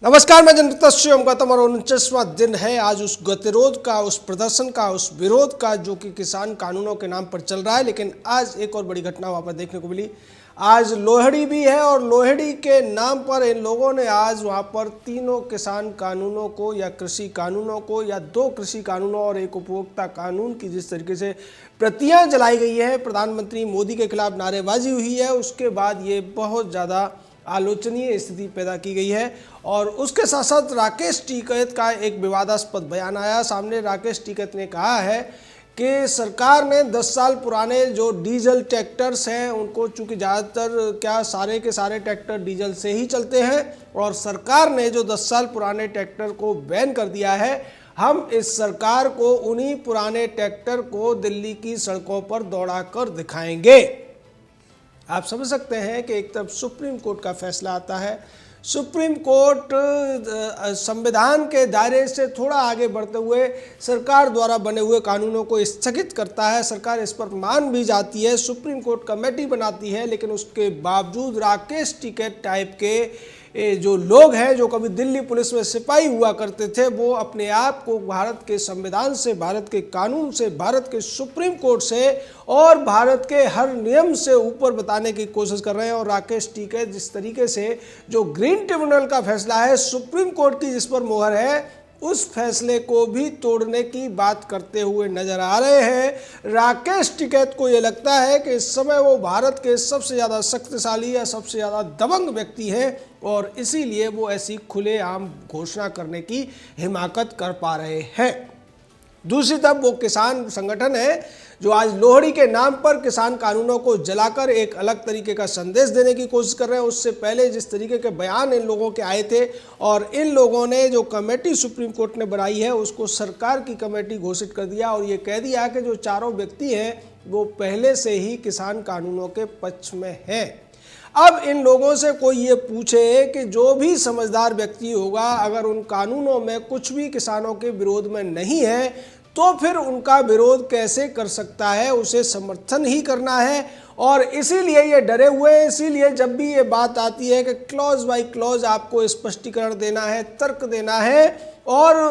नमस्कार, मैं जनता गौतम और 49वां दिन है आज उस गतिरोध का, उस प्रदर्शन का, उस विरोध का जो कि किसान कानूनों के नाम पर चल रहा है। लेकिन आज एक और बड़ी घटना वहाँ पर देखने को मिली। आज लोहड़ी भी है और लोहड़ी के नाम पर इन लोगों ने आज वहाँ पर तीनों किसान कानूनों को या कृषि कानूनों को या दो कृषि कानूनों और एक उपभोक्ता कानून की जिस तरीके से प्रतियां जलाई गई है, प्रधानमंत्री मोदी के खिलाफ नारेबाजी हुई है, उसके बाद ये बहुत ज़्यादा आलोचनीय स्थिति पैदा की गई है। और उसके साथ साथ राकेश टिकैत का एक विवादास्पद बयान आया सामने। राकेश टिकैत ने कहा है कि सरकार ने 10 साल पुराने जो डीजल ट्रैक्टर्स हैं उनको, चूँकि ज़्यादातर सारे के सारे ट्रैक्टर डीजल से ही चलते हैं, और सरकार ने जो 10 साल पुराने ट्रैक्टर को बैन कर दिया है, हम इस सरकार को उन्हीं पुराने ट्रैक्टर को दिल्ली की सड़कों पर दौड़ा कर दिखाएंगे। आप समझ सकते हैं कि एक तरफ सुप्रीम कोर्ट का फैसला आता है, सुप्रीम कोर्ट संविधान के दायरे से थोड़ा आगे बढ़ते हुए सरकार द्वारा बने हुए कानूनों को स्थगित करता है, सरकार इस पर मान भी जाती है, सुप्रीम कोर्ट कमेटी बनाती है, लेकिन उसके बावजूद राकेश टिकैत टाइप के जो लोग हैं, जो कभी दिल्ली पुलिस में सिपाही हुआ करते थे, वो अपने आप को भारत के संविधान से, भारत के कानून से, भारत के सुप्रीम कोर्ट से और भारत के हर नियम से ऊपर बताने की कोशिश कर रहे हैं। और राकेश टिकैत जिस तरीके से जो ग्रीन ट्रिब्यूनल का फैसला है, सुप्रीम कोर्ट की जिस पर मोहर है, उस फैसले को भी तोड़ने की बात करते हुए नजर आ रहे हैं। राकेश टिकैत को यह लगता है कि इस समय वो भारत के सबसे ज़्यादा शक्तिशाली या सबसे ज़्यादा दबंग व्यक्ति हैं और इसीलिए वो ऐसी खुलेआम घोषणा करने की हिमाकत कर पा रहे हैं। दूसरी तरफ वो किसान संगठन है जो आज लोहड़ी के नाम पर किसान कानूनों को जलाकर एक अलग तरीके का संदेश देने की कोशिश कर रहे हैं। उससे पहले जिस तरीके के बयान इन लोगों के आए थे और इन लोगों ने जो कमेटी सुप्रीम कोर्ट ने बनाई है उसको सरकार की कमेटी घोषित कर दिया और ये कह दिया कि जो चारों व्यक्ति हैं वो पहले से ही किसान कानूनों के पक्ष में हैं। अब इन लोगों से कोई ये पूछे कि जो भी समझदार व्यक्ति होगा, अगर उन कानूनों में कुछ भी किसानों के विरोध में नहीं है तो फिर उनका विरोध कैसे कर सकता है, उसे समर्थन ही करना है। और इसीलिए ये डरे हुए हैं, इसीलिए जब भी ये बात आती है कि क्लॉज बाय क्लॉज आपको स्पष्टीकरण देना है, तर्क देना है और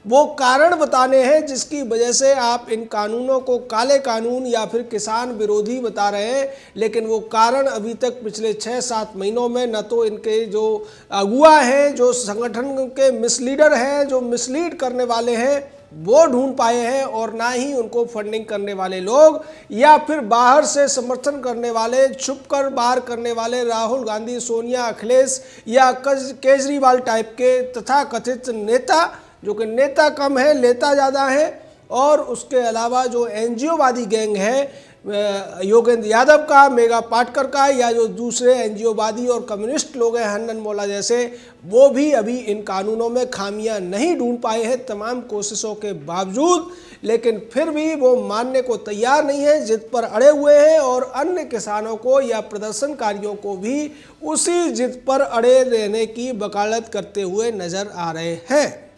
वो कारण बताने हैं जिसकी वजह से आप इन कानूनों को काले कानून या फिर किसान विरोधी बता रहे हैं, लेकिन वो कारण अभी तक पिछले 6-7 महीनों में न तो इनके जो अगुआ हैं, जो संगठन के मिसलीडर हैं, जो मिसलीड करने वाले हैं, वो ढूंढ पाए हैं और ना ही उनको फंडिंग करने वाले लोग या फिर बाहर से समर्थन करने वाले, छुपकर बाहर करने वाले राहुल गांधी, सोनिया, अखिलेश या केजरीवाल टाइप के तथाकथित नेता, जो कि नेता कम है लेता ज़्यादा है। और उसके अलावा जो एनजीओवादी गैंग है योगेंद्र यादव का, मेघा पाटकर का, या जो दूसरे एनजीओवादी और कम्युनिस्ट लोग हैं हन्नन मोला जैसे, वो भी अभी इन कानूनों में खामियां नहीं ढूंढ पाए हैं तमाम कोशिशों के बावजूद। लेकिन फिर भी वो मानने को तैयार नहीं है, जिद पर अड़े हुए हैं और अन्य किसानों को या प्रदर्शनकारियों को भी उसी जिद पर अड़े रहने की वकालत करते हुए नजर आ रहे हैं।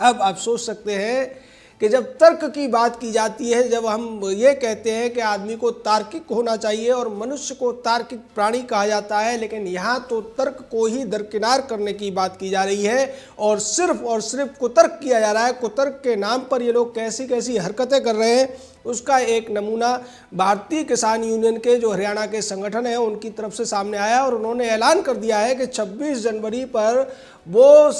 अब आप सोच सकते हैं कि जब तर्क की बात की जाती है, जब हम ये कहते हैं कि आदमी को तार्किक होना चाहिए और मनुष्य को तार्किक प्राणी कहा जाता है, लेकिन यहाँ तो तर्क को ही दरकिनार करने की बात की जा रही है और सिर्फ कुतर्क किया जा रहा है। कुतर्क के नाम पर ये लोग कैसी कैसी हरकतें कर रहे हैं, उसका एक नमूना भारतीय किसान यूनियन के जो हरियाणा के संगठन है उनकी तरफ से सामने आया और उन्होंने ऐलान कर दिया है कि 26 जनवरी पर वो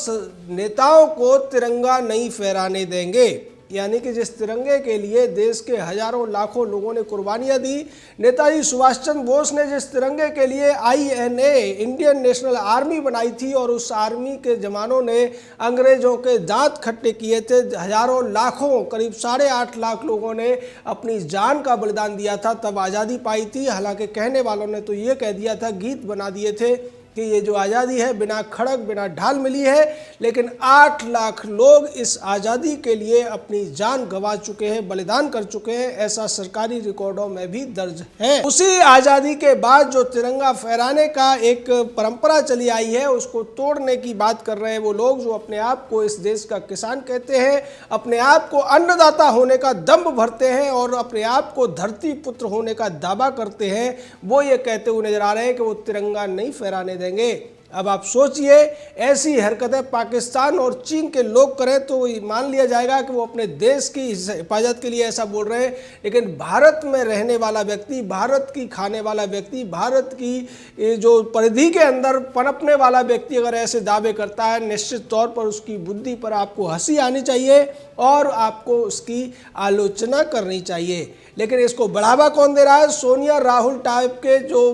नेताओं को तिरंगा नहीं फहराने देंगे। यानी कि जिस तिरंगे के लिए देश के हजारों लाखों लोगों ने कुर्बानियां दी, नेताजी सुभाष चंद्र बोस ने जिस तिरंगे के लिए INA इंडियन नेशनल आर्मी बनाई थी और उस आर्मी के जवानों ने अंग्रेजों के दांत खट्टे किए थे, हजारों लाखों करीब 8.5 लाख लोगों ने अपनी जान का बलिदान दिया था, तब आज़ादी पाई थी। हालांकि कहने वालों ने तो ये कह दिया था, गीत बना दिए थे कि ये जो आज़ादी है बिना खड़ग बिना ढाल मिली है, लेकिन 8 लाख लोग इस आज़ादी के लिए अपनी जान गंवा चुके हैं, बलिदान कर चुके हैं, ऐसा सरकारी रिकॉर्डों में भी दर्ज है। उसी आज़ादी के बाद जो तिरंगा फहराने का एक परंपरा चली आई है उसको तोड़ने की बात कर रहे हैं वो लोग जो अपने आप को इस देश का किसान कहते हैं, अपने आप को अन्नदाता होने का दंभ भरते हैं और अपने आप को धरती पुत्र होने का दावा करते हैं। वो ये कहते हुए नजर आ रहे हैं कि वो तिरंगा नहीं फहराने देंगे। अब आप सोचिए, ऐसी हरकतें पाकिस्तान और चीन के लोग करें तो मान लिया जाएगा कि वो अपने देश की हिफाजत के लिए ऐसा बोल रहे हैं, लेकिन भारत में रहने वाला व्यक्ति, भारत की खाने वाला व्यक्ति, भारत की जो परिधि के अंदर पनपने वाला व्यक्ति अगर ऐसे दावे करता है, निश्चित तौर पर उसकी बुद्धि पर आपको हंसी आनी चाहिए और आपको उसकी आलोचना करनी चाहिए। लेकिन इसको बढ़ावा कौन दे रहा है? सोनिया राहुल टाइप के जो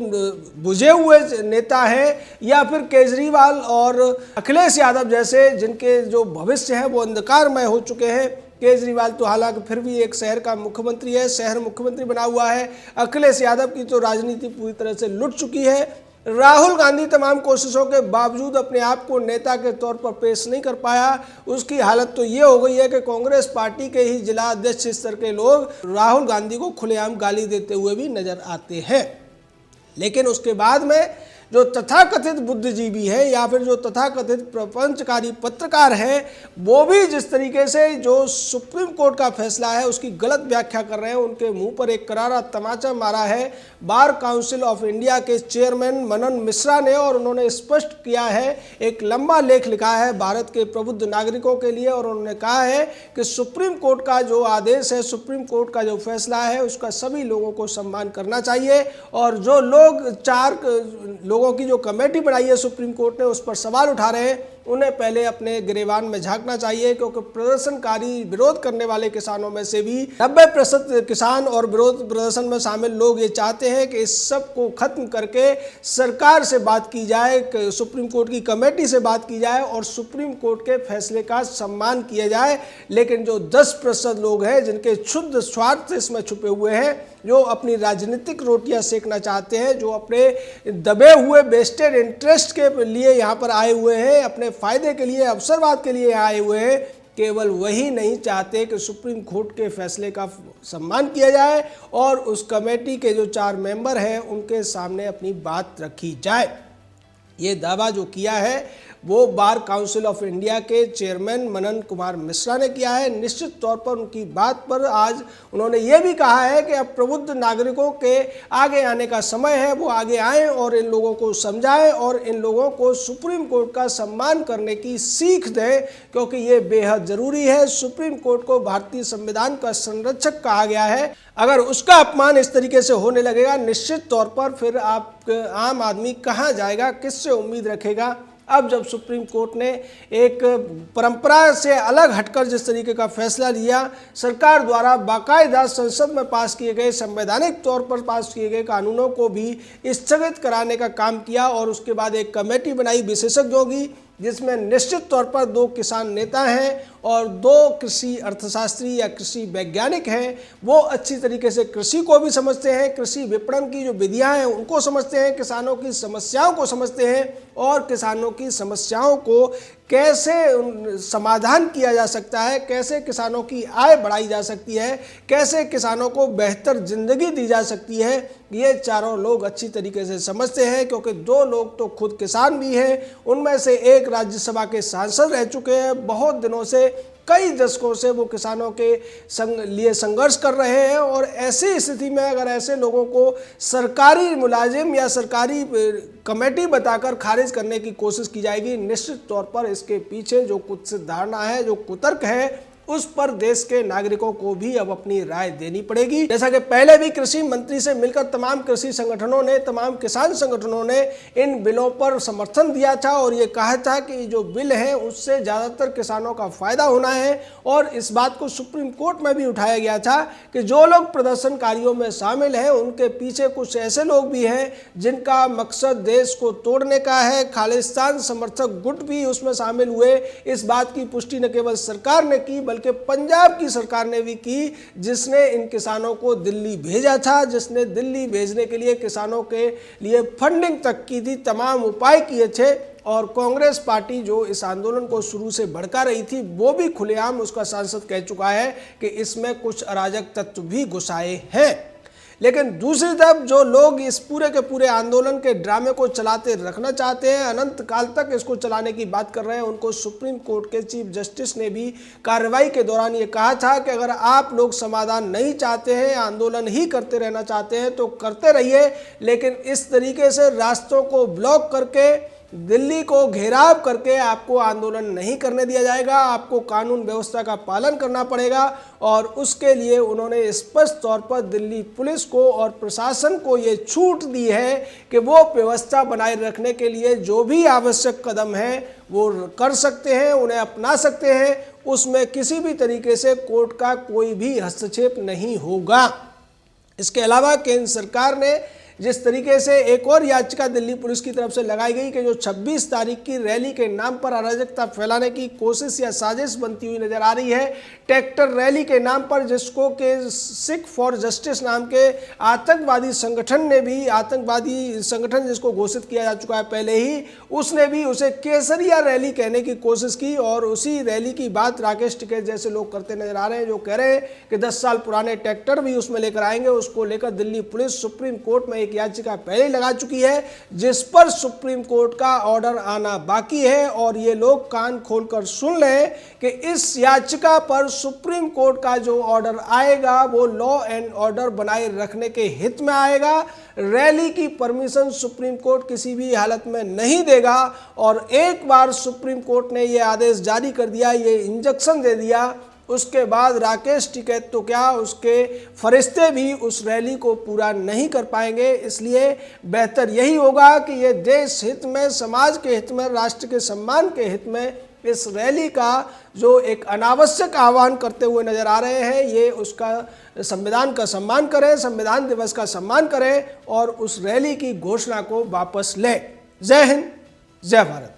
बुझे हुए नेता हैं, या फिर केजरीवाल और अखिलेश यादव जैसे जिनके जो भविष्य है वो अंधकारमय हो चुके हैं। केजरीवाल तो हालांकि फिर भी एक शहर का मुख्यमंत्री है, शहर मुख्यमंत्री बना हुआ है। अखिलेश यादव की तो राजनीति पूरी तरह से लुट चुकी है। राहुल गांधी तमाम कोशिशों के बावजूद अपने आप को नेता के तौर पर पेश नहीं कर पाया। उसकी हालत तो ये हो गई है कि कांग्रेस पार्टी के ही जिला अध्यक्ष स्तर के लोग राहुल गांधी को खुलेआम गाली देते हुए भी नजर आते हैं। लेकिन उसके बाद में जो तथाकथित बुद्धिजीवी है या फिर जो तथाकथित प्रपंचकारी पत्रकार है, वो भी जिस तरीके से जो सुप्रीम कोर्ट का फैसला है उसकी गलत व्याख्या कर रहे हैं, उनके मुंह पर एक करारा तमाचा मारा है बार काउंसिल ऑफ इंडिया के चेयरमैन मनन मिश्रा ने। और उन्होंने स्पष्ट किया है, एक लंबा लेख लिखा है भारत के प्रबुद्ध नागरिकों के लिए, और उन्होंने कहा है कि सुप्रीम कोर्ट का जो आदेश है, सुप्रीम कोर्ट का जो फैसला है, उसका सभी लोगों को सम्मान करना चाहिए। और जो लोग 4 लोगों की जो कमेटी बनाई है सुप्रीम कोर्ट ने, उस पर सवाल उठा रहे हैं, उन्हें पहले अपने गिरेबान में झांकना चाहिए, क्योंकि प्रदर्शनकारी विरोध करने वाले किसानों में से भी 90% किसान और विरोध प्रदर्शन में शामिल लोग ये चाहते हैं कि इस सब को खत्म करके सरकार से बात की जाए, सुप्रीम कोर्ट की कमेटी से बात की जाए और सुप्रीम कोर्ट के फैसले का सम्मान किया जाए। लेकिन जो 10% लोग हैं जिनके क्षुद्र स्वार्थ इसमें छुपे हुए हैं, जो अपनी राजनीतिक रोटियां सेकना चाहते हैं, जो अपने दबे हुए वेस्टेड इंटरेस्ट के लिए यहाँ पर आए हुए हैं, अपने फायदे के लिए, अवसरवाद के लिए आए हुए हैं, केवल वही नहीं चाहते कि सुप्रीम कोर्ट के फैसले का सम्मान किया जाए और उस कमेटी के जो 4 मेंबर हैं उनके सामने अपनी बात रखी जाए। ये दावा जो किया है वो बार काउंसिल ऑफ इंडिया के चेयरमैन मनन कुमार मिश्रा ने किया है। निश्चित तौर पर उनकी बात पर आज उन्होंने ये भी कहा है कि अब प्रबुद्ध नागरिकों के आगे आने का समय है, वो आगे आएं और इन लोगों को समझाएं और इन लोगों को सुप्रीम कोर्ट का सम्मान करने की सीख दें, क्योंकि ये बेहद ज़रूरी है। सुप्रीम कोर्ट को भारतीय संविधान का संरक्षक कहा गया है। अगर उसका अपमान इस तरीके से होने लगेगा, निश्चित तौर पर फिर आप आम आदमी कहाँ जाएगा, किससे उम्मीद रखेगा। अब जब सुप्रीम कोर्ट ने एक परंपरा से अलग हटकर जिस तरीके का फैसला लिया, सरकार द्वारा बाकायदा संसद में पास किए गए, संवैधानिक तौर पर पास किए गए कानूनों को भी स्थगित कराने का काम किया और उसके बाद एक कमेटी बनाई विशेषज्ञों की, जिसमें निश्चित तौर पर 2 किसान नेता हैं और 2 कृषि अर्थशास्त्री या कृषि वैज्ञानिक हैं। वो अच्छी तरीके से कृषि को भी समझते हैं, कृषि विपणन की जो विधियां हैं उनको समझते हैं, किसानों की समस्याओं को समझते हैं और किसानों की समस्याओं को कैसे समाधान किया जा सकता है, कैसे किसानों की आय बढ़ाई जा सकती है, कैसे किसानों को बेहतर जिंदगी दी जा सकती है, ये चारों लोग अच्छी तरीके से समझते हैं। क्योंकि 2 लोग तो खुद किसान भी हैं, उनमें से एक राज्यसभा के सांसद रह चुके हैं, बहुत दिनों से, कई दशकों से वो किसानों के लिए संघर्ष कर रहे हैं। और ऐसी स्थिति में अगर ऐसे लोगों को सरकारी मुलाजिम या सरकारी कमेटी बताकर खारिज करने की कोशिश की जाएगी, निश्चित तौर पर इसके पीछे जो कुछ धारणा है, जो कुतर्क है, उस पर देश के नागरिकों को भी अब अपनी राय देनी पड़ेगी। जैसा कि पहले भी कृषि मंत्री से मिलकर तमाम कृषि संगठनों ने, तमाम किसान संगठनों ने इन बिलों पर समर्थन दिया था और ये कहा था कि जो बिल है उससे ज़्यादातर किसानों का फायदा होना है। और इस बात को सुप्रीम कोर्ट में भी उठाया गया था कि जो लोग प्रदर्शनकारियों में शामिल हैं उनके पीछे कुछ ऐसे लोग भी हैं जिनका मकसद देश को तोड़ने का है। खालिस्तान समर्थक गुट भी उसमें शामिल हुए। इस बात की पुष्टि न केवल सरकार ने की बल्कि पंजाब की सरकार ने भी की, जिसने इन किसानों को दिल्ली भेजा था, जिसने दिल्ली भेजने के लिए किसानों के लिए फंडिंग तक की थी, तमाम उपाय किए थे। और कांग्रेस पार्टी जो इस आंदोलन को शुरू से भड़का रही थी, वो भी खुलेआम उसका सांसद कह चुका है कि इसमें कुछ अराजक तत्व भी घुसाए हैं। लेकिन दूसरी तरफ जो लोग इस पूरे के पूरे आंदोलन के ड्रामे को चलाते रखना चाहते हैं, अनंत काल तक इसको चलाने की बात कर रहे हैं, उनको सुप्रीम कोर्ट के चीफ जस्टिस ने भी कार्रवाई के दौरान ये कहा था कि अगर आप लोग समाधान नहीं चाहते हैं, आंदोलन ही करते रहना चाहते हैं तो करते रहिए, लेकिन इस तरीके से रास्तों को ब्लॉक करके दिल्ली को घेराव करके आपको आंदोलन नहीं करने दिया जाएगा, आपको कानून व्यवस्था का पालन करना पड़ेगा। और उसके लिए उन्होंने स्पष्ट तौर पर दिल्ली पुलिस को और प्रशासन को ये छूट दी है कि वो व्यवस्था बनाए रखने के लिए जो भी आवश्यक कदम है वो कर सकते हैं, उन्हें अपना सकते हैं। उसमें किसी भी तरीके से कोर्ट का कोई भी हस्तक्षेप नहीं होगा। इसके अलावा केंद्र सरकार ने जिस तरीके से एक और याचिका दिल्ली पुलिस की तरफ से लगाई गई कि जो 26 तारीख की रैली के नाम पर अराजकता फैलाने की कोशिश या साजिश बनती हुई नजर आ रही है, ट्रैक्टर रैली के नाम पर, जिसको के सिख फॉर जस्टिस नाम के आतंकवादी संगठन ने भी, आतंकवादी संगठन जिसको घोषित किया जा चुका है पहले ही, उसने भी उसे केसरिया रैली कहने की कोशिश की। और उसी रैली की बात राकेश टिकैत जैसे लोग करते नजर आ रहे हैं, जो कह रहे हैं कि 10 साल पुराने ट्रैक्टर भी उसमें लेकर आएंगे। उसको लेकर दिल्ली पुलिस सुप्रीम कोर्ट में याचिका पहले लगा चुकी है, जिस पर सुप्रीम कोर्ट का ऑर्डर आना बाकी है। और ये लोग कान खोलकर सुन लें कि इस याचिका पर सुप्रीम कोर्ट का जो ऑर्डर आएगा वो लॉ एंड ऑर्डर बनाए रखने के हित में आएगा। रैली की परमिशन सुप्रीम कोर्ट किसी भी हालत में नहीं देगा। और एक बार सुप्रीम कोर्ट ने ये आदेश जारी कर दिया, ये इंजक्शन दे दिया, उसके बाद राकेश टिकैत तो क्या, उसके फरिश्ते भी उस रैली को पूरा नहीं कर पाएंगे। इसलिए बेहतर यही होगा कि ये देश हित में, समाज के हित में, राष्ट्र के सम्मान के हित में इस रैली का जो एक अनावश्यक आह्वान करते हुए नजर आ रहे हैं, ये उसका संविधान का सम्मान करें, संविधान दिवस का सम्मान करें और उस रैली की घोषणा को वापस लें। जय हिंद, जय भारत।